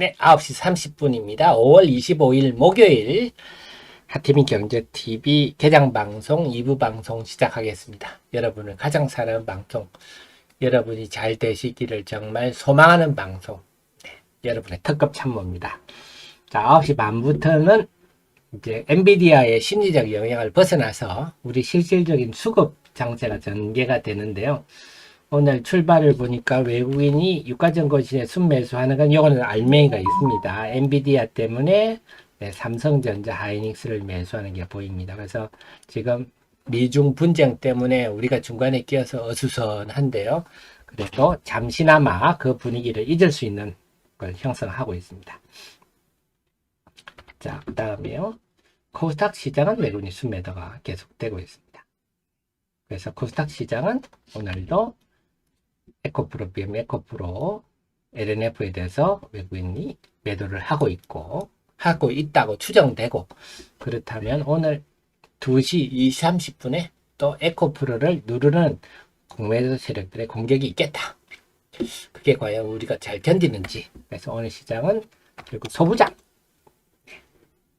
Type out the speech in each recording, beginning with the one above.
네, 9시 30분입니다. 5월 25일 목요일 하티민 경제TV 개장방송 2부 방송 시작하겠습니다. 여러분을 가장 사랑하는 방송, 여러분이 잘 되시기를 정말 소망하는 방송, 여러분의 특급 참모입니다. 자, 9시 반부터는 이제 엔비디아의 심리적 영향을 벗어나서 우리 실질적인 수급 장세가 전개가 되는데요. 오늘 출발을 보니까 외국인이 유가증권시장에 순매수하는 건 이거는 알맹이가 있습니다. 엔비디아 때문에 삼성전자, 하이닉스를 매수하는 게 보입니다. 그래서 지금 미중 분쟁 때문에 우리가 중간에 끼어서 어수선한데요. 그래도 잠시나마 그 분위기를 잊을 수 있는 걸 형성하고 있습니다. 자, 그 다음에요. 코스닥 시장은 외국인 순매도가 계속되고 있습니다. 그래서 코스닥 시장은 오늘도 에코프로, BM 에코프로, LNF에 대해서 외국인이 매도를 하고 있다고 추정되고, 그렇다면 오늘 2시 30분에 또 에코프로를 누르는 공매도 세력들의 공격이 있겠다. 그게 과연 우리가 잘 견디는지. 그래서 오늘 시장은 결국 소부장.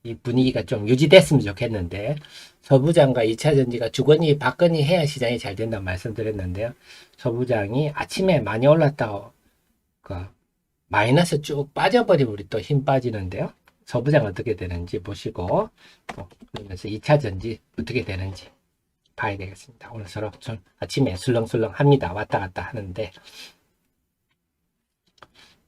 이 분위기가 좀 유지됐으면 좋겠는데, 소부장과 2차전지가 주거니 받거니 해야 시장이 잘 된다고 말씀드렸는데요. 소부장이 아침에 많이 올랐다고 마이너스 쭉 빠져버리면 우리 또 힘 빠지는데요. 소부장 어떻게 되는지 보시고, 또 그러면서 2차전지 어떻게 되는지 봐야 되겠습니다. 오늘 서로 좀 아침에 술렁술렁 합니다. 왔다 갔다 하는데.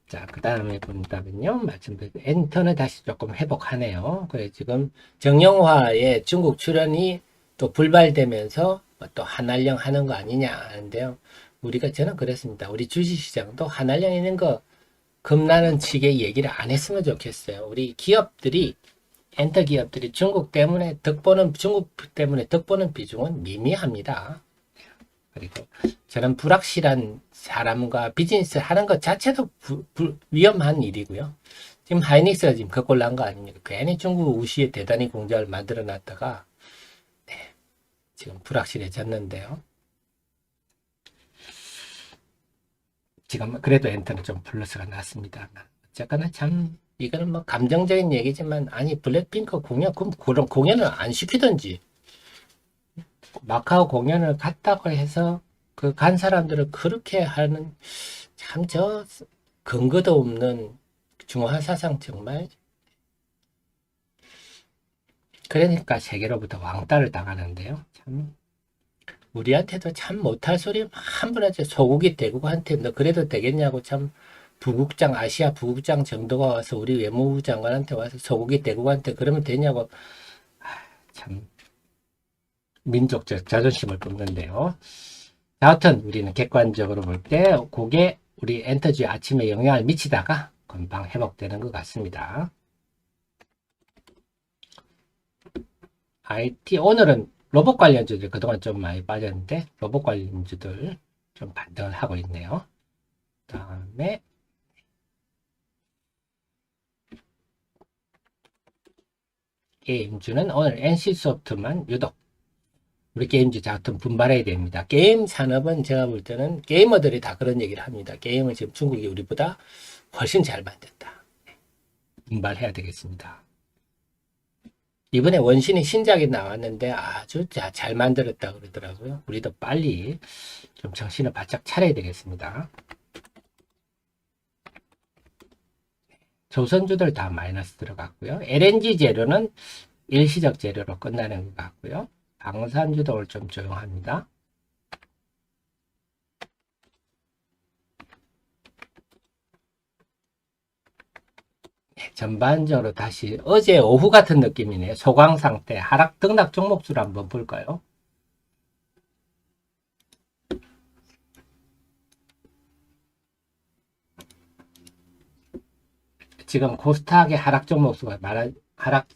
자, 그 다음에 본다면요. 말씀드린 엔터는 다시 조금 회복하네요. 그래, 지금 정영화의 중국 출연이 또 불발되면서 또 한알령 하는 거 아니냐 하는데요. 저는 그랬습니다. 우리 주식시장도 한알령 있는 거 겁나는 식의 얘기를 안 했으면 좋겠어요. 우리 기업들이, 엔터 기업들이 중국 때문에 덕보는 비중은 미미합니다. 그리고 저는 불확실한 사람과 비즈니스 하는 것 자체도 위험한 일이고요. 지금 하이닉스가 지금 그꼴 난 거 아닙니까? 괜히 중국 우시에 대단히 공장을 만들어 놨다가, 지금 불확실해졌는데요. 지금 그래도 엔터는 좀 플러스가 났습니다. 어쨌거나 참, 이거는 뭐 감정적인 얘기지만, 아니, 블랙핑크 공연, 그럼 공연을 안 시키든지, 마카오 공연을 갔다고 해서 그 간 사람들을 그렇게 하는 참 근거도 없는 중화 사상 정말. 그러니까 세계로부터 왕따를 당하는데요. 참 우리한테도 참 못할 소리 함부로 하죠. 소고기 대국한테 너 그래도 되겠냐고. 참 아시아 부국장 정도가 와서 우리 외무부 장관한테 와서 소고기 대국한테 그러면 되냐고. 참 민족적 자존심을 굽는데요. 여하튼 우리는 객관적으로 볼 때 그게 우리 엔터주에 아침에 영향을 미치다가 금방 회복되는 것 같습니다. IT 오늘은 로봇 관련주들 그동안 좀 많이 빠졌는데 로봇 관련주들 좀 반등을 하고 있네요. 다음에 게임주는 오늘 NC소프트만 유독 우리 게임주 자금 분발해야 됩니다. 게임 산업은 제가 볼 때는 게이머들이 다 그런 얘기를 합니다. 게임을 지금 중국이 우리보다 훨씬 잘 만든다. 분발해야 되겠습니다. 이번에 원신이 신작이 나왔는데 아주 잘 만들었다 그러더라고요. 우리도 빨리 좀 정신을 바짝 차려야 되겠습니다. 조선주들 다 마이너스 들어갔고요. LNG 재료는 일시적 재료로 끝나는 것 같고요. 방산주도 오늘 좀 조용합니다. 전반적으로 다시 어제 오후 같은 느낌이네요. 소강 상태, 하락 등락 종목수를 한번 볼까요? 지금 코스닥의 하락 종목수가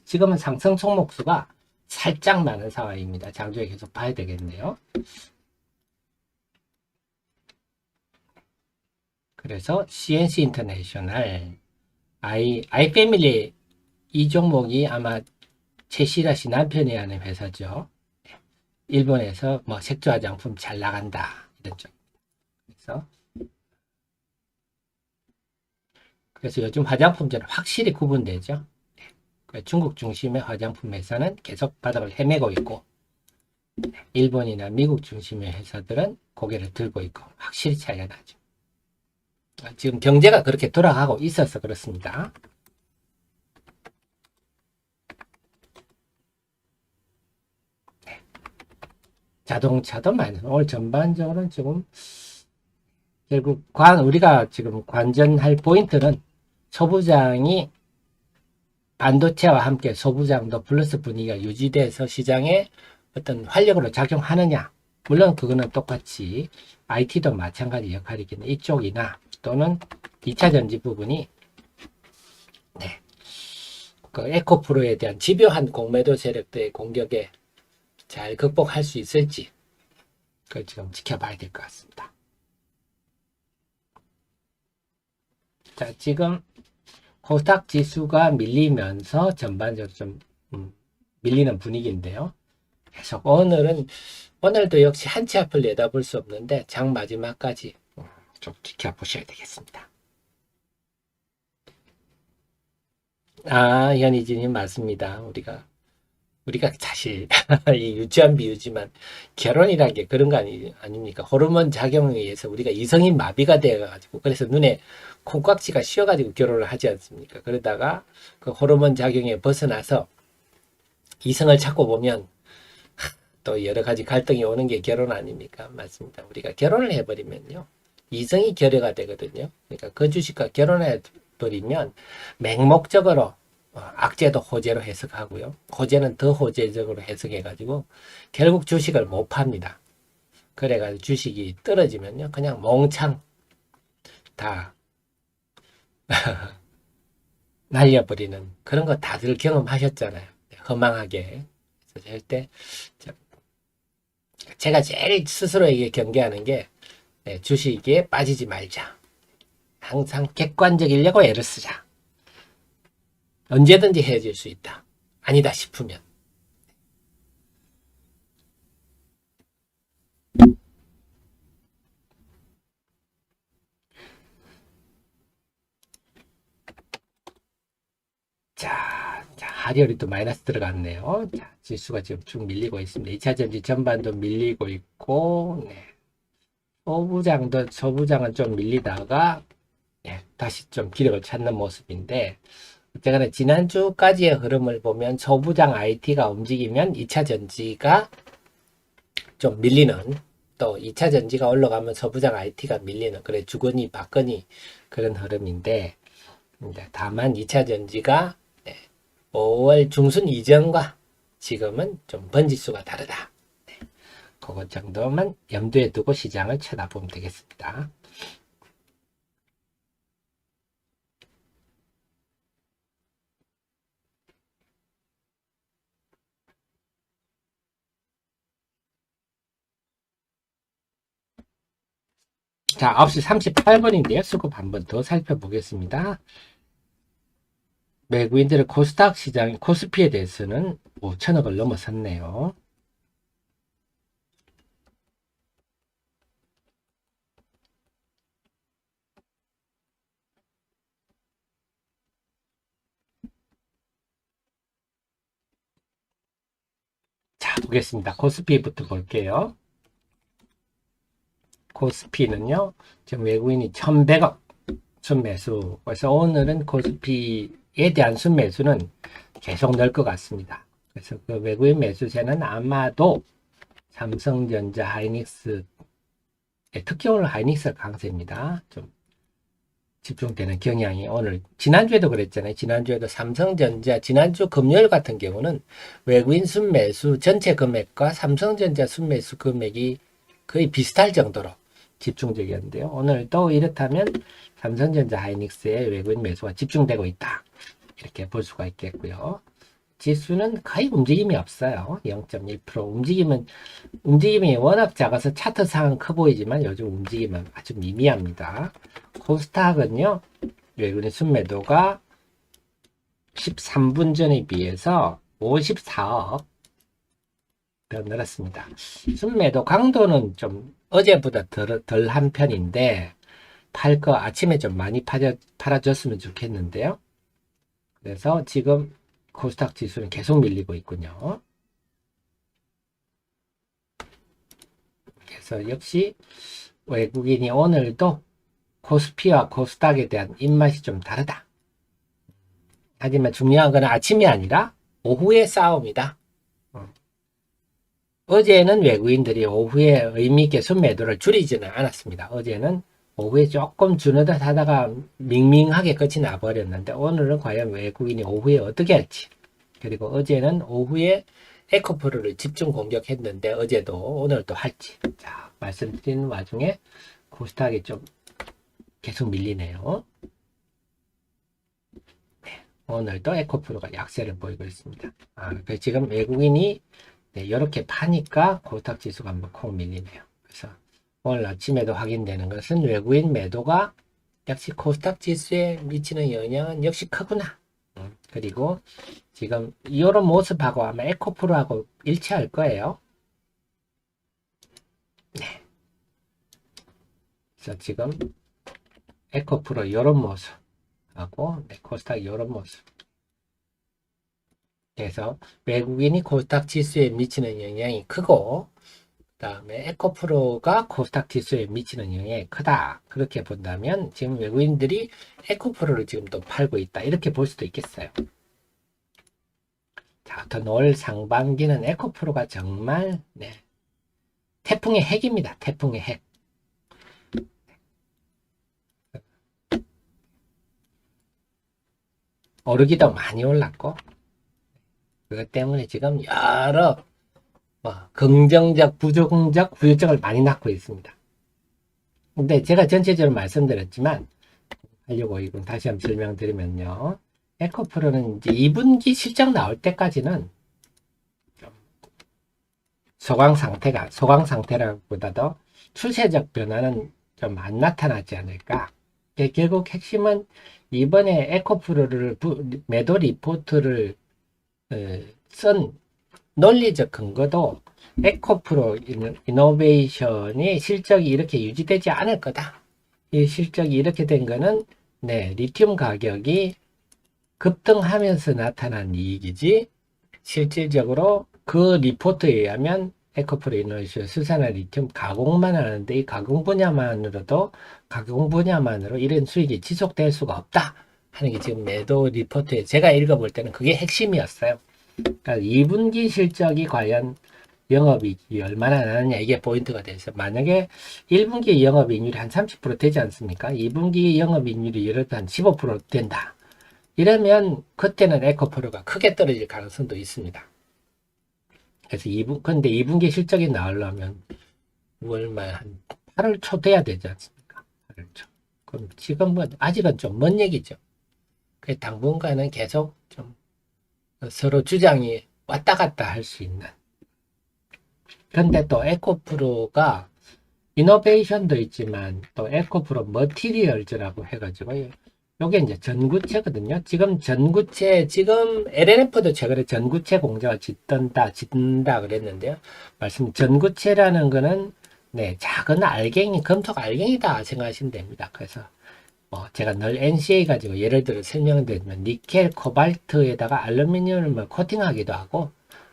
지금은 상승 종목수가 살짝 많은 상황입니다. 장중에 계속 봐야 되겠네요. 그래서 CNC 인터내셔널, 아이패밀리 이 종목이 아마 최시라 씨 남편이 하는 회사죠. 일본에서 뭐 색조 화장품 잘 나간다 이런 쪽. 그래서 그래서 요즘 화장품들은 확실히 구분되죠. 중국 중심의 화장품 회사는 계속 바닥을 헤매고 있고, 일본이나 미국 중심의 회사들은 고개를 들고 있고, 확실히 차이가 나죠. 지금 경제가 그렇게 돌아가고 있어서 그렇습니다. 자동차도 많이, 오늘 전반적으로는 지금, 결국 우리가 지금 관전할 포인트는 소부장이 반도체와 함께 소부장도 플러스 분위기가 유지돼서 시장에 어떤 활력으로 작용하느냐. 물론 그거는 똑같이 IT도 마찬가지 역할이긴 이쪽이나 또는 2차 전지 부분이 네, 그 에코프로에 대한 집요한 공매도 세력들의 공격에 잘 극복할 수 있을지 그걸 지금 지켜봐야 될 것 같습니다. 자, 지금 코스닥 지수가 밀리면서 전반적으로 좀 밀리는 분위기인데요. 계속 오늘도 역시 한 치 앞을 내다볼 수 없는데 장 마지막까지 좀 지켜보셔야 되겠습니다. 현희진님 맞습니다. 우리가 사실 이 유치한 비유지만 결혼이란 게 그런 거 아닙니까? 호르몬 작용에 의해서 우리가 이성인 마비가 되어가지고 그래서 눈에 콩깍지가 씌어가지고 결혼을 하지 않습니까? 그러다가 그 호르몬 작용에 벗어나서 이성을 찾고 보면 또 여러 가지 갈등이 오는 게 결혼 아닙니까? 맞습니다. 우리가 결혼을 해버리면요. 이성이 결여가 되거든요. 그러니까 그 주식과 결혼해버리면 맹목적으로 악재도 호재로 해석하고요. 호재는 더 호재적으로 해석해가지고 결국 주식을 못 팝니다. 그래가지고 주식이 떨어지면요. 그냥 몽창 다 날려버리는 그런 거 다들 경험하셨잖아요. 허망하게. 그래서 절대 제가 제일 스스로에게 경계하는 게 주식에 빠지지 말자. 항상 객관적이려고 애를 쓰자. 언제든지 헤어질 수 있다. 아니다 싶으면. 자, 하리얼이 또 마이너스 들어갔네요. 자, 지수가 지금 쭉 밀리고 있습니다. 2차 전지 전반도 밀리고 있고, 네. 소부장은 좀 밀리다가, 다시 좀 기력을 찾는 모습인데, 어쨌거나 지난주까지의 흐름을 보면 소부장 IT가 움직이면 2차 전지가 좀 밀리는, 또 2차 전지가 올라가면 소부장 IT가 밀리는, 그래 주거니 받거니 그런 흐름인데, 다만 2차 전지가 5월 중순 이전과 지금은 좀 번지수가 다르다. 그것 정도만 염두에 두고 시장을 쳐다보면 되겠습니다. 자, 9시 38분인데요. 수급 한번 더 살펴보겠습니다. 외국인들의 코스닥 시장, 코스피에 대해서는 5천억을 넘어섰네요. 자, 보겠습니다. 코스피부터 볼게요. 코스피는요, 지금 외국인이 1100억 순매수. 그래서 오늘은 코스피에 대한 순매수는 계속 늘 것 같습니다. 그래서 그 외국인 매수세는 아마도 삼성전자, 하이닉스, 특히 오늘 하이닉스 강세입니다. 좀 집중되는 경향이 오늘, 지난주에도 그랬잖아요. 지난주에도 삼성전자, 지난주 금요일 같은 경우는 외국인 순매수 전체 금액과 삼성전자 순매수 금액이 거의 비슷할 정도로 집중적이었는데요. 오늘도 이렇다면 삼성전자 하이닉스의 외국인 매수가 집중되고 있다. 이렇게 볼 수가 있겠고요. 지수는 거의 움직임이 없어요. 0.1% 움직임이 워낙 작아서 차트상은 커 보이지만 요즘 움직임은 아주 미미합니다. 코스닥은요, 외국인 순매도가 13분 전에 비해서 54억 더 늘었습니다. 순매도 강도는 좀 어제보다 덜한 편인데, 팔 거 아침에 좀 많이 팔아줬으면 좋겠는데요. 그래서 지금 코스닥 지수는 계속 밀리고 있군요. 그래서 역시 외국인이 오늘도 코스피와 코스닥에 대한 입맛이 좀 다르다. 하지만 중요한 건 아침이 아니라 오후의 싸움이다. 어제는 외국인들이 오후에 의미있게 순매도를 줄이지는 않았습니다. 어제는 오후에 조금 주는 듯 하다가 밍밍하게 끝이 나버렸는데 오늘은 과연 외국인이 오후에 어떻게 할지, 그리고 어제는 오후에 에코프로를 집중 공격했는데 어제도 오늘도 할지, 자, 말씀드리는 와중에 코스닥이 좀 계속 밀리네요. 네, 오늘도 에코프로가 약세를 보이고 있습니다. 지금 외국인이 이렇게 파니까 코스닥 지수가 한번 콩 밀리네요. 그래서 오늘 아침에도 확인되는 것은 외국인 매도가 역시 코스닥 지수에 미치는 영향은 역시 크구나. 그리고 지금 이런 모습하고 아마 에코프로하고 일치할 거예요. 네. 그래서 지금 에코프로 이런 모습하고 코스닥 이런 모습. 그래서 외국인이 코스닥 지수에 미치는 영향이 크고, 그 다음에 에코프로가 코스닥 지수에 미치는 영향이 크다. 그렇게 본다면 지금 외국인들이 에코프로를 지금 또 팔고 있다. 이렇게 볼 수도 있겠어요. 자, 올 상반기는 에코프로가 정말 태풍의 핵입니다. 태풍의 핵. 오르기도 많이 올랐고, 그것 때문에 지금 여러 긍정적, 부정적 부유증을 많이 낳고 있습니다. 근데 제가 전체적으로 말씀드렸지만 8652군 다시 한번 설명드리면요, 에코프로는 이제 2분기 실적 나올 때까지는 소강 상태라기보다도 추세적 변화는 좀 안 나타나지 않을까. 결국 핵심은 이번에 에코프로를 매도 리포트를 쓴 논리적 근거도 에코프로 이노베이션이 실적이 이렇게 유지되지 않을 거다. 이 실적이 이렇게 된 거는 리튬 가격이 급등하면서 나타난 이익이지, 실질적으로 그 리포트에 의하면 에코프로 이노베이션 수산화 리튬 가공만 하는데 이 가공 분야만으로 이런 수익이 지속될 수가 없다 하는 게 지금 매도 리포트에 제가 읽어볼 때는 그게 핵심이었어요. 그러니까 2분기 실적이 과연 영업이익이 얼마나 나느냐, 이게 포인트가 돼서, 만약에 1분기 영업이익률이 한 30% 되지 않습니까? 2분기 영업이익률이 예를 들어 한 15% 된다. 이러면 그때는 에코프로가 크게 떨어질 가능성도 있습니다. 그래서 근데 2분기 실적이 나오려면 9월말 한 8월 초 돼야 되지 않습니까? 8월 초. 그럼 지금은 아직은 좀 먼 얘기죠. 그래서 당분간은 계속 좀 서로 주장이 왔다 갔다 할 수 있는. 근데 또 에코프로가 이노베이션도 있지만 또 에코프로 머티리얼즈라고 해가지고 요게 이제 전구체거든요. 지금 LNF도 최근에 전구체 공장을 짓는다 그랬는데요. 전구체라는 거는 작은 알갱이, 금속 알갱이다 생각하시면 됩니다. 그래서 제가 늘 NCA 가지고 예를 들어 설명드리면 니켈, 코발트에다가 알루미늄을 코팅하기도 하고,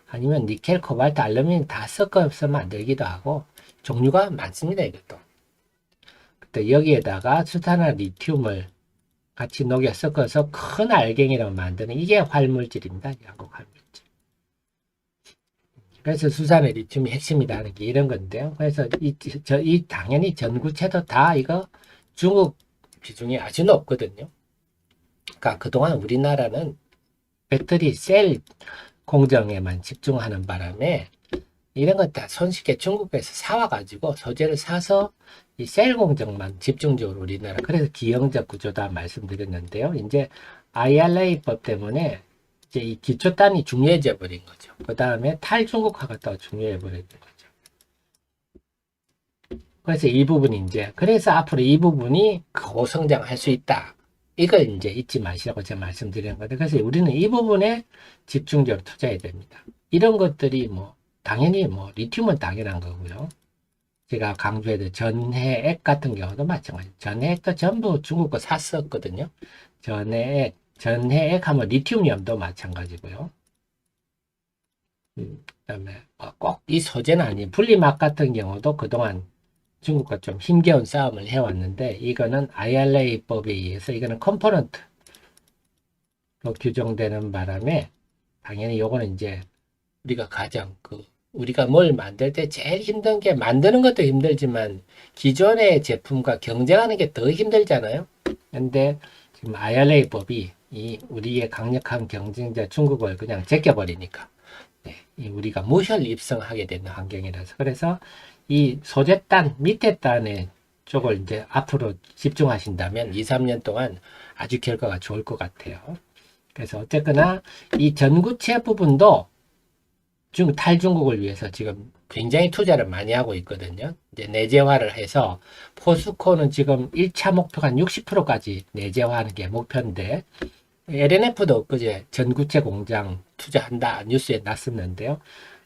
아니면 니켈, 코발트, 알루미늄 다 섞어서 만들기도 하고, 종류가 많습니다. 이것도. 그때 여기에다가 수산화 리튬을 같이 녹여 섞어서 큰 알갱이로 만드는, 이게 활물질입니다. 양극 활물질. 그래서 수산화 리튬이 핵심이다 하는 게 이런 건데요. 그래서 당연히 전구체도 다 이거 중국 비중이 아주 높거든요. 그러니까 그동안 우리나라는 배터리 셀 공정에만 집중하는 바람에 이런 것 다 손쉽게 중국에서 사와가지고 소재를 사서 이 셀 공정만 집중적으로 우리나라, 그래서 기형적 구조다 말씀드렸는데요. 이제 IRA법 때문에 이제 이 기초단이 중요해져 버린 거죠. 그 다음에 탈중국화가 또 중요해 버린 거죠. 그래서 이 부분이 그래서 앞으로 이 부분이 고성장할 수 있다. 이걸 이제 잊지 마시라고 제가 말씀드리는 건데, 그래서 우리는 이 부분에 집중적으로 투자해야 됩니다. 이런 것들이 당연히 리튬은 당연한 거고요. 제가 강조해도 전해액 같은 경우도 마찬가지. 전해액도 전부 중국 거 샀었거든요. 전해액 하면 리튬이온도 마찬가지고요. 그다음에 꼭 이 소재는 아닌 분리막 같은 경우도 그동안 중국과 좀 힘겨운 싸움을 해왔는데 이거는 IRA법에 의해서 이거는 컴포넌트로 규정되는 바람에 당연히 요거는 이제 우리가 가장 우리가 뭘 만들 때 제일 힘든 게 만드는 것도 힘들지만 기존의 제품과 경쟁하는 게 더 힘들잖아요. 근데 지금 IRA법이 이 우리의 강력한 경쟁자 중국을 그냥 제껴버리니까 우리가 무혈 입성하게 되는 환경이라서 그래서 이 소재단 밑에 단의 쪽을 이제 앞으로 집중하신다면 2, 3년 동안 아주 결과가 좋을 것 같아요. 그래서 어쨌거나 이 전구체 부분도 탈중국을 위해서 지금 굉장히 투자를 많이 하고 있거든요. 이제 내재화를 해서 포스코는 지금 1차 목표가 한 60%까지 내재화하는 게 목표인데 LNF도 엊그제 전구체 공장 투자한다 뉴스에 났었는데요.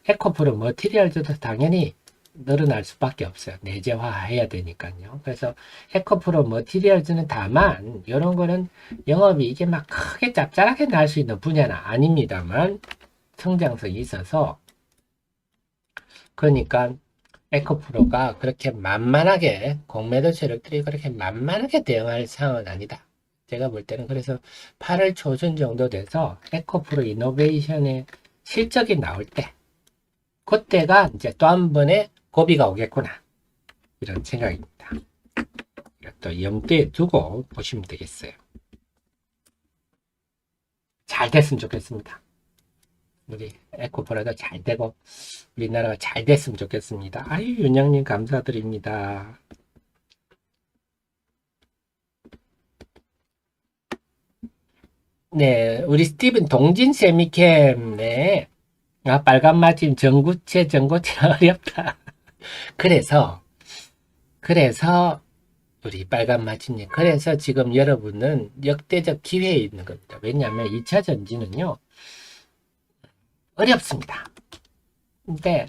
에코프로 머티리얼즈도 당연히 늘어날 수밖에 없어요. 내재화해야 되니까요. 그래서 에코프로 머티리얼즈는 다만 이런 거는 영업이 이게 막 크게 짭짤하게 날 수 있는 분야는 아닙니다만 성장성이 있어서 그러니까 에코프로가 그렇게 만만하게 공매도 세력들이 그렇게 만만하게 대응할 상황은 아니다. 제가 볼 때는 그래서 8월 초순 정도 돼서 에코프로 이노베이션의 실적이 나올 때 그때가 이제 또 한 번의 고비가 오겠구나 이런 생각입니다. 또 염두에 두고 보시면 되겠어요. 잘 됐으면 좋겠습니다. 우리 에코프로도 잘 되고 우리나라가 잘 됐으면 좋겠습니다. 아유 윤영님 감사드립니다. 네, 우리 스티븐 동진 세미캠, 네. 아, 빨간 마침 전구체 어렵다. 그래서, 우리 빨간 마침님, 그래서 지금 여러분은 역대적 기회에 있는 겁니다. 왜냐하면 2차 전지는요, 어렵습니다. 근데,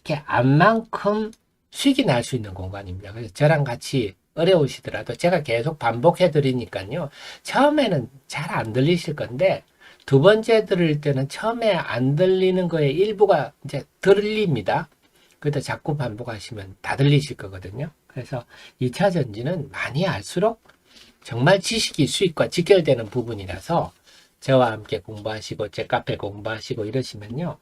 이게 암만큼 수익이 날 수 있는 공간입니다. 그래서 저랑 같이 어려우시더라도 제가 계속 반복해 드리니까요. 처음에는 잘 안 들리실 건데 두 번째 들을 때는 처음에 안 들리는 거에 일부가 이제 들립니다. 그래도 자꾸 반복하시면 다 들리실 거거든요. 그래서 2차 전지는 많이 알수록 정말 지식이 수익과 직결되는 부분이라서 저와 함께 공부하시고 제 카페 공부하시고 이러시면요.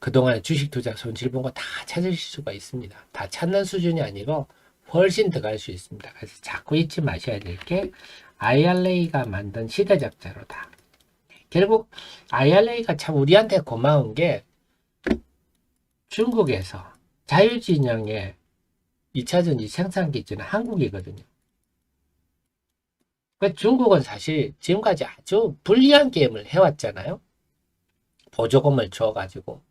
그동안의 주식 투자 손실 본 거 다 찾으실 수가 있습니다. 다 찾는 수준이 아니고 훨씬 더 갈 수 있습니다. 그래서 자꾸 잊지 마셔야 될 게 IRA가 만든 시대적 자료다. 결국 IRA가 참 우리한테 고마운 게 중국에서 자유진영의 2차전지 생산 기지는 한국이거든요. 중국은 사실 지금까지 아주 불리한 게임을 해왔잖아요. 보조금을 줘가지고.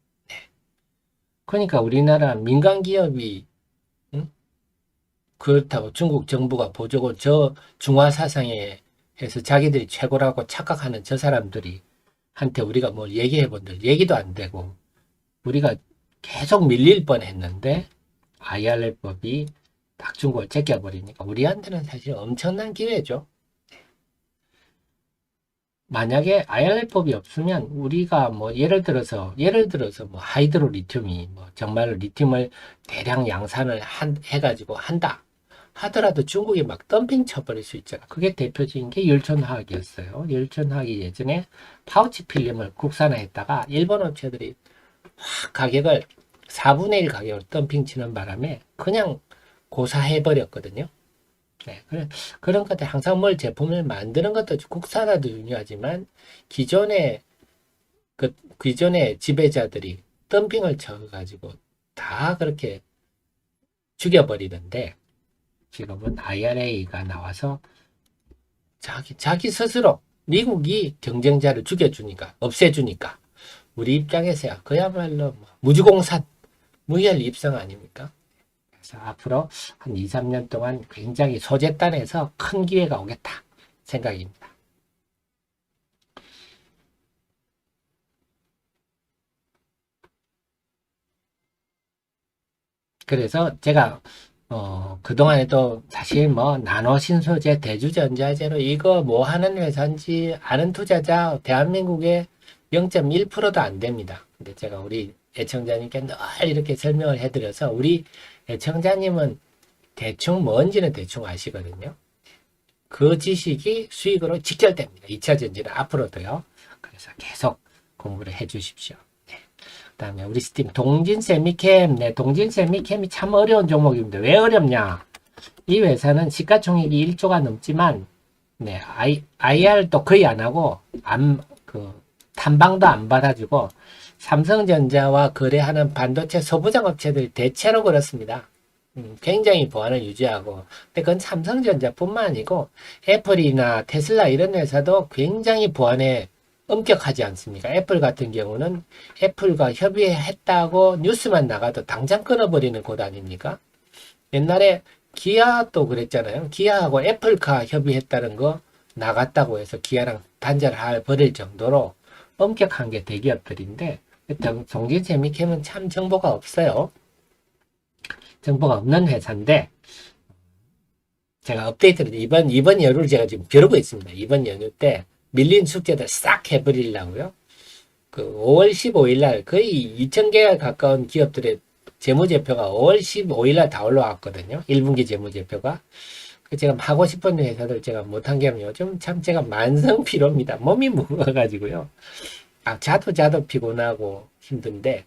그러니까 우리나라 민간 기업이 그렇다고 중국 정부가 보조금 중화 사상에 해서 자기들이 최고라고 착각하는 저 사람들이 한테 우리가 뭘 얘기해 본들 얘기도 안 되고 우리가 계속 밀릴 뻔했는데 IRA법이 딱 중국을 제껴버리니까 우리한테는 사실 엄청난 기회죠. 만약에 IRA법이 없으면 우리가 뭐 예를 들어서 뭐 하이드로 리튬이 뭐 정말로 리튬을 대량 양산을 해가지고 한다 하더라도 중국이 막 덤핑 쳐버릴 수 있잖아. 그게 대표적인 게 율촌화학이었어요. 율촌화학이 예전에 파우치 필름을 국산화했다가 일본 업체들이 확 가격을 4분의 1 가격으로 덤핑 치는 바람에 그냥 고사해버렸거든요. 네, 그런 것들 항상 뭘 제품을 만드는 것도 국산화도 중요하지만 기존의 기존의 지배자들이 덤핑을 쳐가지고 다 그렇게 죽여버리는데 지금은 IRA가 나와서 자기 스스로 미국이 경쟁자를 죽여주니까 없애주니까 우리 입장에서야 그야말로 무주공산 무혈 입성 아닙니까? 그래서 앞으로 한 2, 3년 동안 굉장히 소재단에서 큰 기회가 오겠다 생각입니다. 그래서 제가 그동안에도 사실 뭐 나노신소재, 대주전자재로 이거 뭐 하는 회사인지 아는 투자자 대한민국에 0.1%도 안 됩니다. 근데 제가 우리 애청자님께 늘 이렇게 설명을 해드려서 우리 애청자님은 대충 뭔지는 대충 아시거든요. 그 지식이 수익으로 직결됩니다. 2차 전지는 앞으로도요. 그래서 계속 공부를 해 주십시오. 네. 그다음에 우리 스팀 동진 세미캠, 네, 동진 세미캠이 참 어려운 종목입니다. 왜 어렵냐? 이 회사는 시가총액이 1조가 넘지만, 네, IR도 거의 안 하고, 탐방도 안 받아주고, 삼성전자와 거래하는 반도체 소부장 업체들 대체로 그렇습니다. 굉장히 보안을 유지하고, 근데 그건 삼성전자뿐만 아니고 애플이나 테슬라 이런 회사도 굉장히 보안에 엄격하지 않습니까? 애플 같은 경우는 애플과 협의했다고 뉴스만 나가도 당장 끊어버리는 곳 아닙니까? 옛날에 기아도 그랬잖아요. 기아하고 애플카 협의했다는 거 나갔다고 해서 기아랑 단절할 버릴 정도로 엄격한 게 대기업들인데, 동진세미캠은 참 정보가 없어요. 정보가 없는 회사인데, 제가 업데이트를 이번 연휴를 제가 지금 벼르고 있습니다. 이번 연휴 때 밀린 숙제들 싹 해버리려고요. 그 5월 15일 날 거의 2,000개가 가까운 기업들의 재무제표가 5월 15일 날 다 올라왔거든요. 1분기 재무제표가. 제가 하고 싶은 회사들 제가 못한 게 요즘 참 제가 만성 피로입니다. 몸이 무거워가지고요. 자도 피곤하고 힘든데,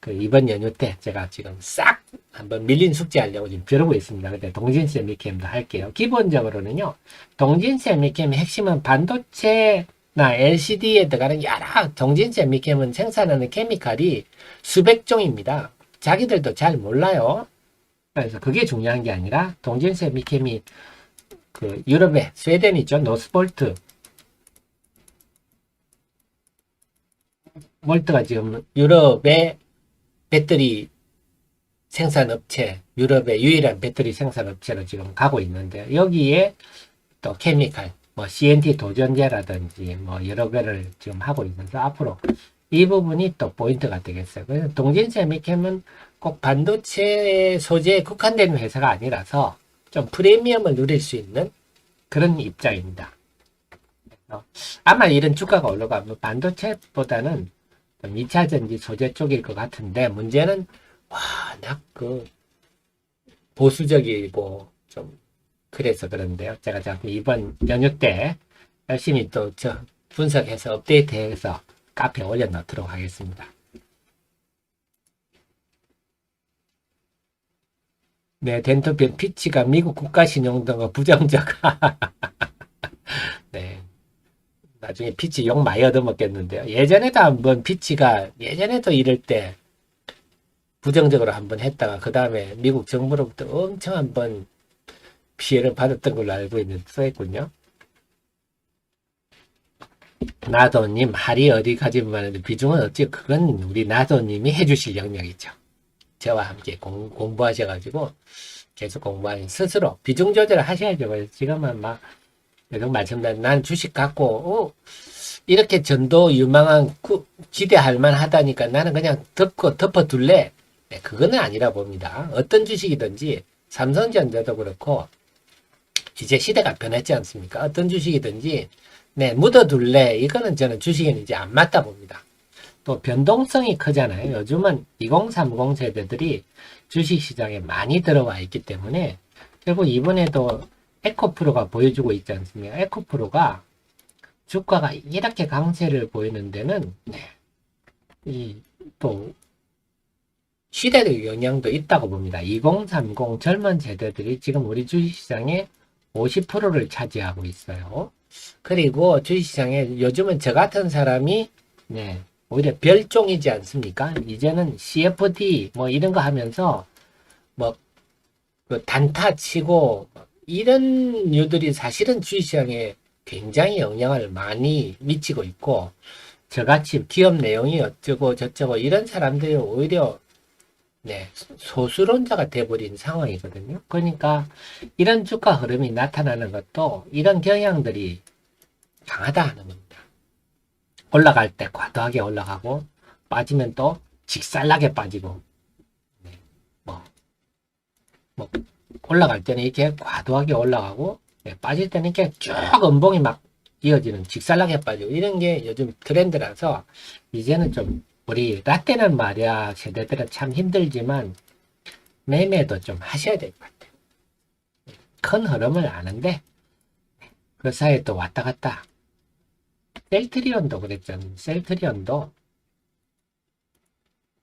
이번 연휴 때 제가 지금 싹 한번 밀린 숙제 하려고 지금 벼르고 있습니다. 근데 동진세미캠도 할게요. 기본적으로는요, 동진세미캠의 핵심은 반도체나 LCD에 들어가는 여러 동진세미캠은 생산하는 케미칼이 수백 종입니다. 자기들도 잘 몰라요. 그래서 그게 중요한 게 아니라 동진세미캠이 유럽의 스웨덴 있죠. 노스볼트. 볼트가 지금 유럽의 배터리 생산업체, 유럽의 유일한 배터리 생산업체로 지금 가고 있는데, 여기에 또 케미칼, 뭐 CNT 도전제라든지 뭐 여러 개를 지금 하고 있어서 앞으로 이 부분이 또 포인트가 되겠어요. 그래서 동진세미캠은 꼭 반도체 소재에 국한된 회사가 아니라서 좀 프리미엄을 누릴 수 있는 그런 입장입니다. 아마 이런 주가가 올라가면 반도체보다는 2차전지 소재 쪽일 것 같은데, 문제는 워낙 보수적이고 좀 그래서 그런데요. 제가 자꾸 이번 연휴 때 열심히 또 분석해서 업데이트해서 카페에 올려놓도록 하겠습니다. 네, 덴토피엔 피치가 미국 국가신용등급 부정적. 네. 나중에 피치 욕 많이 얻어먹겠는데요. 예전에도 한번 피치가 예전에도 이럴 때 부정적으로 한번 했다가 그 다음에 미국 정부로부터 엄청 한번 피해를 받았던 걸로 알고 있군요. 나도님 할이 어디 가지면 많은데 비중은 어찌 그건 우리 나도님이 해주실 영역이죠. 저와 함께 공부하셔가지고 계속 공부하는 스스로 비중 조절을 하셔야죠. 지금은 막 계속 말씀드린 난 주식 갖고 이렇게 전도 유망한 기대할 만하다니까 나는 그냥 덮어둘래. 네, 그거는 아니라 봅니다. 어떤 주식이든지 삼성전자도 그렇고 이제 시대가 변했지 않습니까? 어떤 주식이든지 네, 묻어둘래. 이거는 저는 주식에는 이제 안 맞다 봅니다. 또 변동성이 크잖아요. 요즘은 2030 세대들이 주식시장에 많이 들어와 있기 때문에 결국 이번에도 에코프로가 보여주고 있지 않습니까? 에코프로가 주가가 이렇게 강세를 보이는 데는 또 시대적 영향도 있다고 봅니다. 2030 젊은 세대들이 지금 우리 주식시장의 50%를 차지하고 있어요. 그리고 주식시장에 요즘은 저 같은 사람이 오히려 별종이지 않습니까? 이제는 CFD 뭐 이런 거 하면서 뭐 단타 치고 이런 류들이 사실은 주식시장에 굉장히 영향을 많이 미치고 있고, 저같이 기업 내용이 어쩌고 저쩌고 이런 사람들이 오히려 소수론자가 돼버린 상황이거든요. 그러니까 이런 주가 흐름이 나타나는 것도 이런 경향들이 강하다 하는 겁니다. 올라갈 때 과도하게 올라가고 빠지면 또 직살나게 빠지고 뭐 올라갈 때는 이렇게 과도하게 올라가고 빠질 때는 이렇게 쭉 음봉이 막 이어지는 직살나게 빠지고 이런 게 요즘 트렌드라서 이제는 좀 우리 라떼는 말이야 세대들은 참 힘들지만 매매도 좀 하셔야 될 것 같아요. 큰 흐름을 아는데 그 사이에 또 왔다 갔다 셀트리온도 그랬잖아요. 셀트리온도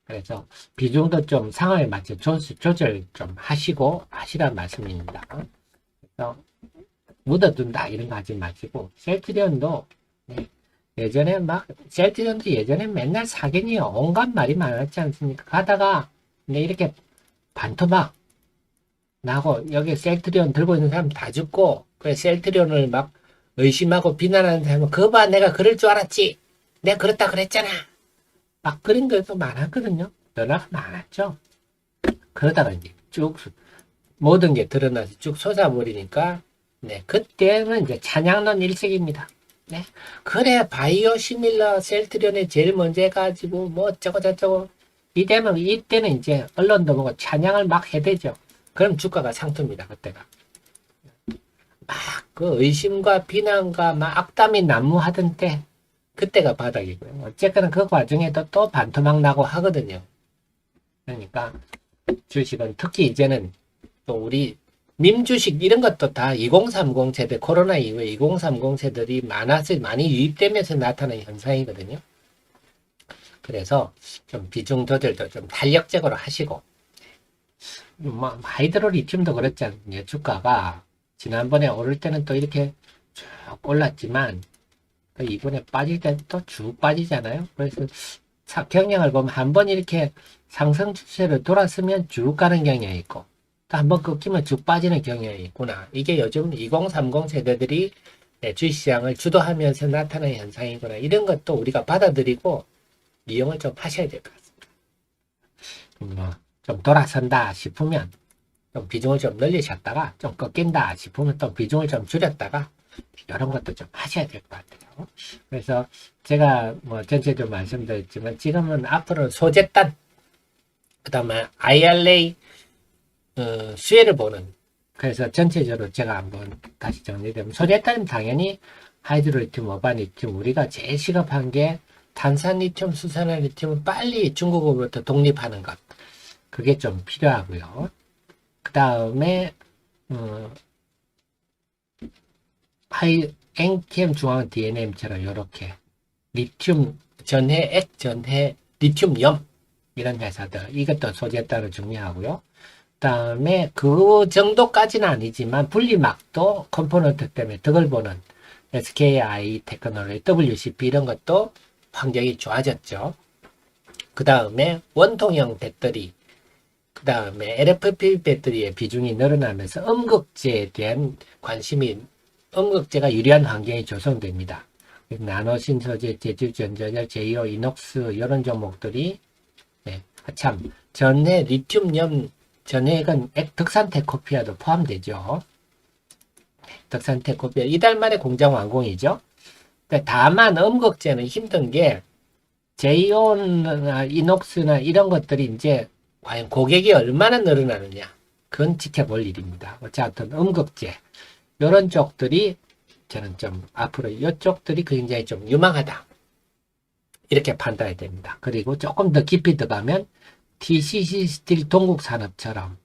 그래서 비중도 좀 상황에 맞춰 조절 좀 하시란 말씀입니다. 그래서 묻어둔다 이런 거 하지 마시고 셀트리온도 네, 예전에 막 셀트리온도 예전에 맨날 사견이요 온갖 말이 많았지 않습니까? 가다가 근데 이렇게 반토막 나고 여기 셀트리온 들고 있는 사람 다 죽고 그래 셀트리온을 막 의심하고 비난하는 사람은 그거 봐 내가 그럴 줄 알았지 내가 그렇다 그랬잖아 막 그런 것도 많았거든요. 변화가 많았죠. 그러다가 이제 쭉 모든 게 드러나서 쭉 솟아버리니까 네 그때는 이제 찬양론 일색입니다. 네 그래 바이오 시밀러 셀트리온에 제일 먼저 해가지고 뭐 어쩌고 저쩌고 이때는 이제 언론도 보고 찬양을 막 해대죠. 그럼 주가가 상투입니다. 그때가 막 그 의심과 비난과 막 악담이 난무하던 때 그때가 바닥이고요. 어쨌거나 그 과정에도 또 반토막 나고 하거든요. 그러니까 주식은 특히 이제는 또 우리 밈주식 이런 것도 다 2030 세대 코로나 이후에 2030 세대들이 많이 유입되면서 나타나는 현상이거든요. 그래서 좀 비중 조절도 좀 탄력적으로 하시고 뭐 하이드로 리튬도 그렇지 않냐 주가가 지난번에 오를 때는 또 이렇게 쭉 올랐지만 이번에 빠질 때 또 쭉 빠지잖아요. 그래서 경향을 보면 한번 이렇게 상승 추세로 돌았으면 쭉 가는 경향이 있고 또 한번 꺾이면 쭉 빠지는 경향이 있구나. 이게 요즘 2030 세대들이 주식시장을 주도하면서 나타나는 현상이구나. 이런 것도 우리가 받아들이고 이용을 좀 하셔야 될 것 같습니다. 좀 돌아선다 싶으면 좀 비중을 좀 늘리셨다가 좀 꺾인다 싶으면 또 비중을 좀 줄였다가 이런 것도 좀 하셔야 될 것 같아요. 그래서 제가 뭐 전체적으로 말씀드렸지만 지금은 앞으로 소재단 그 다음에 IRA 수혜를 보는 그래서 전체적으로 제가 한번 다시 정리되면 소재단은 당연히 하이드로리튬, 어바리튬 우리가 제일 시급한 게 탄산리튬, 수산화리튬은 빨리 중국으로부터 독립하는 것 그게 좀 필요하고요. 그 다음에 NTM 중앙 DNM처럼 이렇게 리튬 전해, 액 전해, 리튬염 이런 회사들 이것도 소재따로 중요하고요. 그 다음에 그 정도까지는 아니지만 분리막도 컴포넌트 때문에 덕을 보는 SKI 테크놀로지, WCP 이런 것도 환경이 좋아졌죠. 그 다음에 원통형 배터리 그 다음에 LFP 배터리의 비중이 늘어나면서 음극재에 대한 관심이 음극재가 유리한 환경이 조성됩니다. 나노신소재, 제주전자재, 제이오, 이녹스 이런 종목들이 네, 참 전해 리튬염 전해액은 덕산테코피아도 포함되죠. 덕산테코피아 이달 말에 공장 완공이죠. 다만 음극재는 힘든 게 제이오나 이녹스나 이런 것들이 이제 과연 고객이 얼마나 늘어나느냐 그건 지켜볼 일입니다. 어쨌든 음극재 이런 쪽들이 저는 좀 앞으로 이쪽들이 굉장히 좀 유망하다 이렇게 판단해야 됩니다. 그리고 조금 더 깊이 들어가면 TCC 스틸 동국산업처럼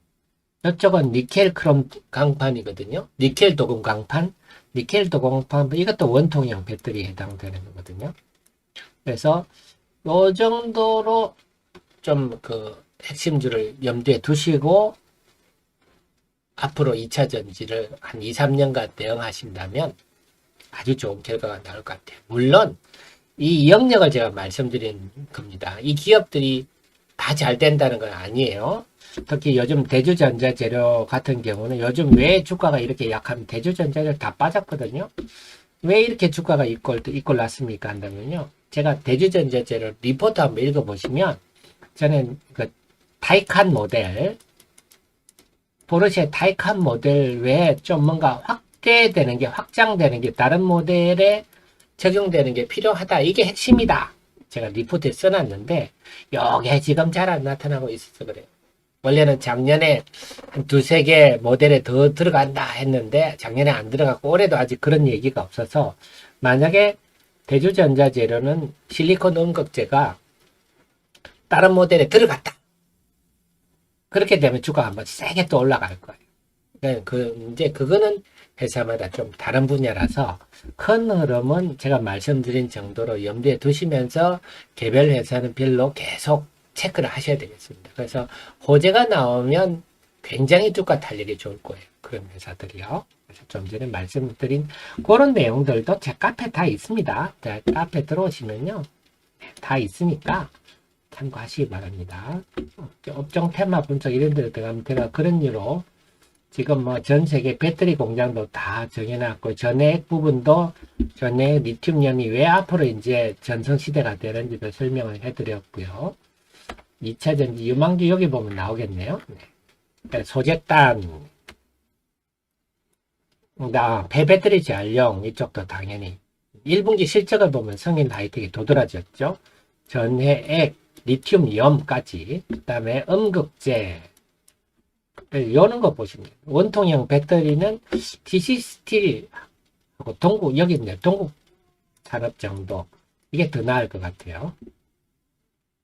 이쪽은 니켈 크롬 강판이거든요. 니켈 도금 강판, 니켈 도금 강판 이것도 원통형 배터리에 해당되는 거거든요. 그래서 이 정도로 좀 그 핵심주를 염두에 두시고 앞으로 2차 전지를 한 2, 3년간 대응하신다면 아주 좋은 결과가 나올 것 같아요. 물론 이 영역을 제가 말씀드린 겁니다. 이 기업들이 다 잘 된다는 건 아니에요. 특히 요즘 대주전자재료 같은 경우는 요즘 왜 주가가 이렇게 약하면 대주전자재료 다 빠졌거든요. 왜 이렇게 주가가 이꼴 났습니까? 한다면요. 제가 대주전자재료 리포트 한번 읽어보시면 저는 그 타이칸 모델 포르쉐 타이칸 모델 외에 좀 뭔가 확장되는 게 다른 모델에 적용되는 게 필요하다. 이게 핵심이다. 제가 리포트에 써놨는데 이게 지금 잘 안 나타나고 있어서 그래요. 원래는 작년에 한 두세 개 모델에 더 들어간다 했는데 작년에 안 들어갔고 올해도 아직 그런 얘기가 없어서 만약에 대주전자재료는 실리콘 음극재가 다른 모델에 들어갔다. 그렇게 되면 주가가 한번 세게 또 올라갈 거예요. 이제 그거는 회사마다 좀 다른 분야라서 큰 흐름은 제가 말씀드린 정도로 염두에 두시면서 개별 회사는 별로 계속 체크를 하셔야 되겠습니다. 그래서 호재가 나오면 굉장히 주가 탄력이 좋을 거예요. 그런 회사들이요. 그래서 좀 전에 말씀드린 그런 내용들도 제 카페 다 있습니다. 제 카페 들어오시면요. 다 있으니까 참고하시기 바랍니다. 업종 테마 분석 이런 데 들어가면 제가 그런 이유로 지금 뭐 전 세계 배터리 공장도 다 정해놨고 전해액 부분도 전해액 리튬이온이 왜 앞으로 이제 전성시대가 되는지도 설명을 해드렸고요. 2차 전지 유망주 여기 보면 나오겠네요. 네. 소재단, 폐배터리 재활용 이쪽도 당연히 1분기 실적을 보면 성인 하이텍이 도드라졌죠. 전해액, 리튬이온까지 그 다음에 음극재 요런 거 보시면 돼요. 원통형 배터리는 TC 스틸하고 동국 여기 있네요. 동국 산업 정도 이게 더 나을 것 같아요.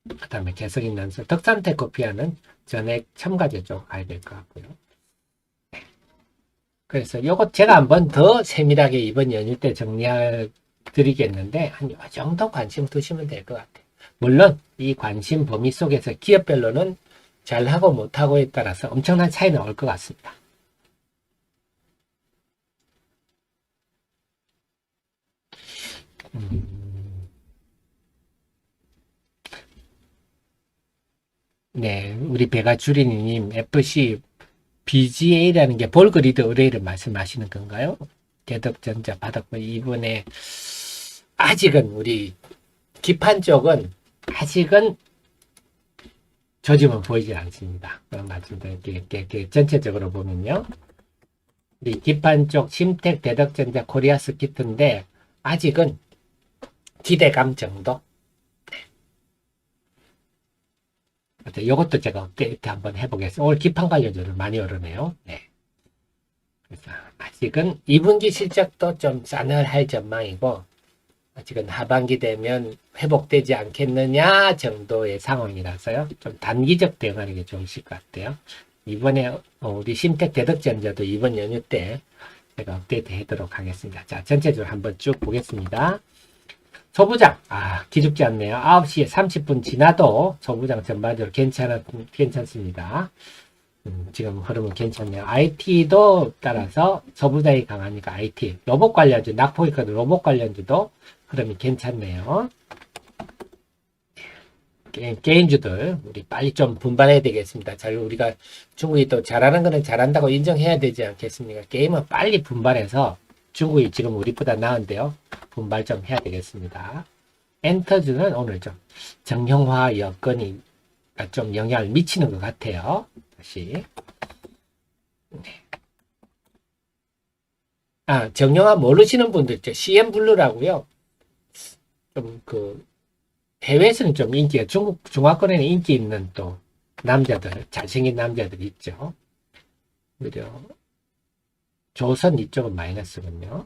그 다음에 개성 있는 덕산테크피아는 전액 첨가제 쪽 가야 될 것 같고요. 그래서 요거 제가 한번 더 세밀하게 이번 연휴 때 정리해 드리겠는데 한 요 정도 관심 두시면 될 것 같아요. 물론 이 관심 범위 속에서 기업별로는 잘하고 못하고에 따라서 엄청난 차이는 올 것 같습니다. 네, 우리 배가주리님 FC BGA라는 게 볼그리드 의뢰를 말씀하시는 건가요? 대덕전자 받았고 이번에 아직은 우리 기판 쪽은 아직은 조짐은 보이지 않습니다. 그런 말씀드릴게요. 전체적으로 보면요. 우리 기판 쪽 심텍 대덕전자 코리아 스키트인데 아직은 기대감 정도. 이것도 제가 업데이트 한번 해보겠습니다. 오늘 기판 관련주를 많이 오르네요. 네. 그래서 아직은 2분기 실적도 좀 싸늘할 전망이고 아직은 하반기 되면 회복되지 않겠느냐 정도의 상황이라서요. 좀 단기적 대응하는 게 좋으실 것 같아요. 이번에 우리 심텍 대덕전자도 이번 연휴 때 제가 업데이트 하도록 하겠습니다. 자, 전체적으로 한번 쭉 보겠습니다. 소부장, 기죽지 않네요. 9시 30분 지나도 소부장 전반적으로 괜찮습니다. 지금 흐름은 괜찮네요. IT도 따라서 소부장이 강하니까 IT, 로봇 관련주, 낙폭이거든 로봇 관련주도 흐름이 괜찮네요. 게임주들, 우리 빨리 좀 분발해야 되겠습니다. 우리가 중국이 또 잘하는 거는 잘한다고 인정해야 되지 않겠습니까? 게임은 빨리 분발해서 중국이 지금 우리보다 나은데요. 분발 좀 해야 되겠습니다. 엔터주는 오늘 좀 정형화 여건이 좀 영향을 미치는 것 같아요. 다시. 네. 정형화 모르시는 분들 있죠. CM블루라고요. 좀 해외에서는 좀 인기가, 중화권에는 인기 있는 또 남자들, 잘생긴 남자들 있죠. 오히려 조선 이쪽은 마이너스군요.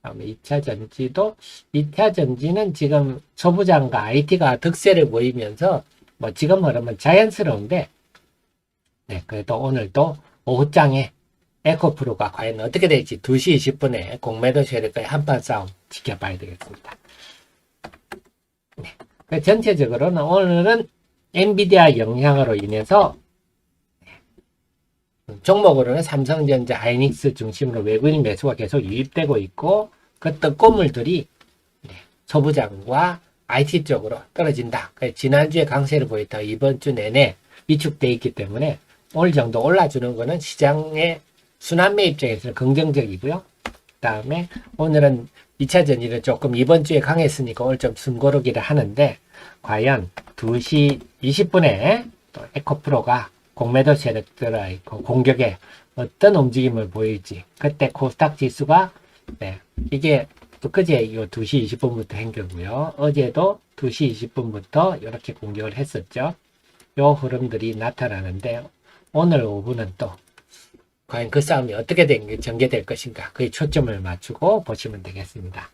다음에 2차 전지도 2차 전지는 지금 소부장과 IT가 득세를 보이면서 뭐 지금 흐름은 자연스러운데 네, 그래도 오늘도 오후장에 에코프로가 과연 어떻게 될지 2시 20분에 공매도 세력과의 한판 싸움 지켜봐야 되겠습니다. 네, 전체적으로는 오늘은 엔비디아 영향으로 인해서 종목으로는 삼성전자, 하이닉스 중심으로 외국인 매수가 계속 유입되고 있고 그 떡고물들이 소부장과 IT 쪽으로 떨어진다. 지난주에 강세를 보였다가 이번 주 내내 위축되어 있기 때문에 오늘 정도 올라주는 거는 시장의 순환매 입장에서는 긍정적이고요. 그 다음에 오늘은 2차 전지는 조금 이번 주에 강했으니까 오늘 좀 숨고르기를 하는데 과연 2시 20분에 또 에코프로가 공매도 세력들의 공격에 어떤 움직임을 보일지 그때 코스닥 지수가 이게 그제 이 2시 20분부터 한 거고요. 어제도 2시 20분부터 이렇게 공격을 했었죠. 요 흐름들이 나타나는데 오늘 오후는 또 과연 그 싸움이 어떻게 전개될 것인가 그에 초점을 맞추고 보시면 되겠습니다.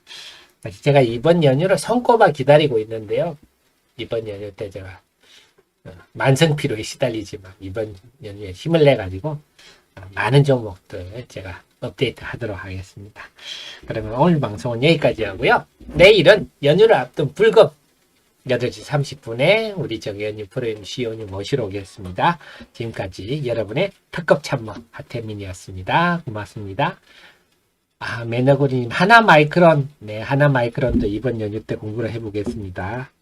제가 이번 연휴를 손꼽아 기다리고 있는데요. 이번 연휴 때 제가 만성피로에 시달리지만 이번 연휴에 힘을 내가지고 많은 종목들 제가 업데이트 하도록 하겠습니다. 그러면 오늘 방송은 여기까지 하고요. 내일은 연휴를 앞둔 불금 8시 30분에 우리 정연님 프로님 CEO님 모시러 오겠습니다. 지금까지 여러분의 특급 참모 하태민이었습니다. 고맙습니다. 매너구리님 하나 마이크론, 네, 하나 마이크론도 이번 연휴 때 공부를 해보겠습니다.